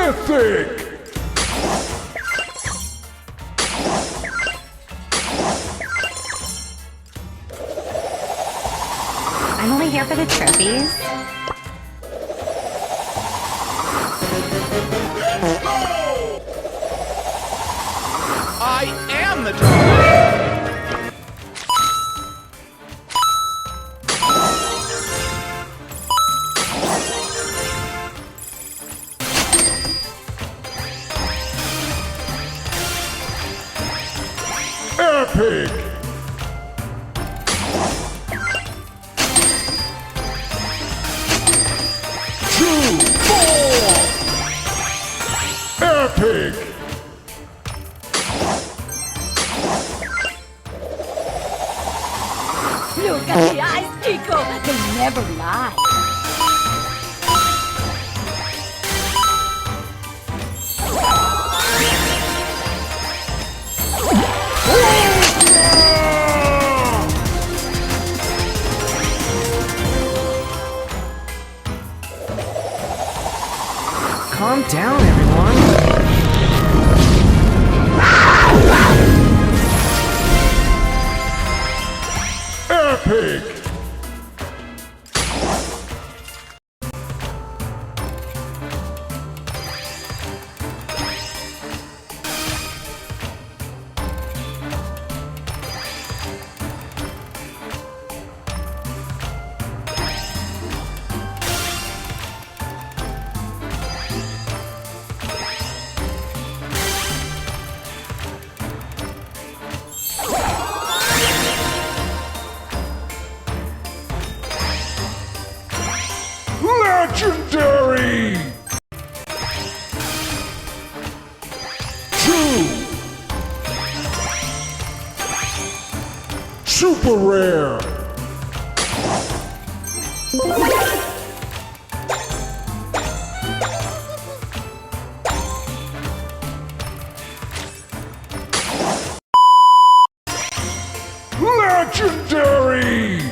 Mythic! I'm only here for the trophies. I am the dog! Epic! Two, four! Epic! Look at the eyes, Chico. They never lie. Calm down, everyone. Epic! Legendary! Two! Super rare! Legendary!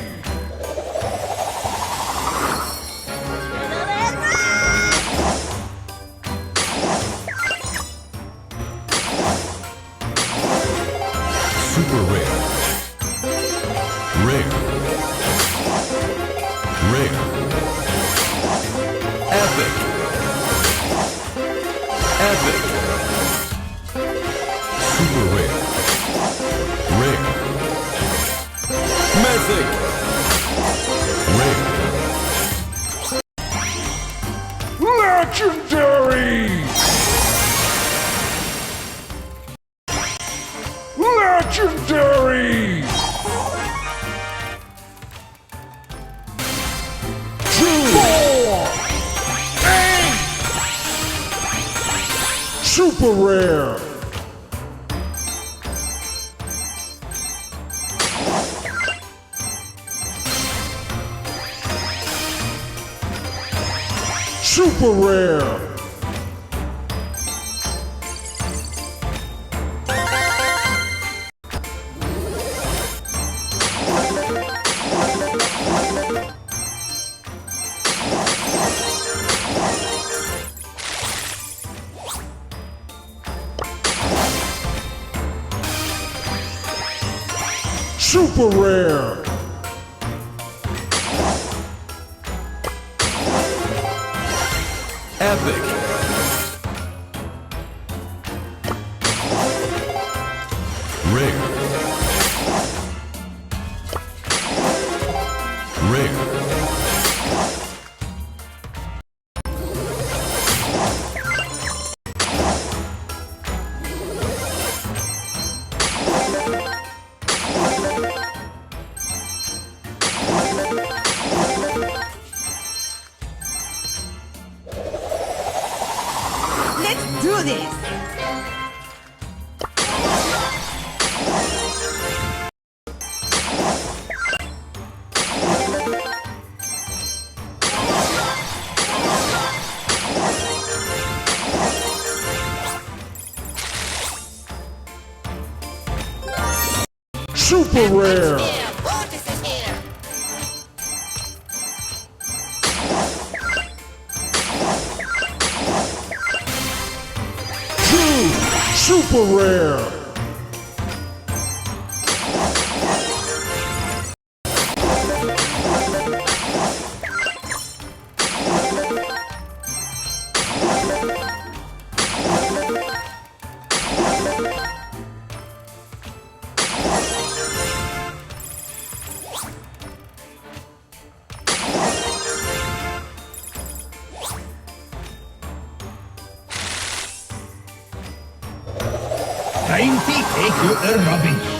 Super rare. Rare. Rare. Epic. Epic. Super rare. Rare. Mythic. Rare. Legendary! Legendary! Two, four, eight! Super rare! Super rare! Super rare! Epic. Rare. Rare. Let's do this. Super rare! Super rare. Time to take out the rubbish.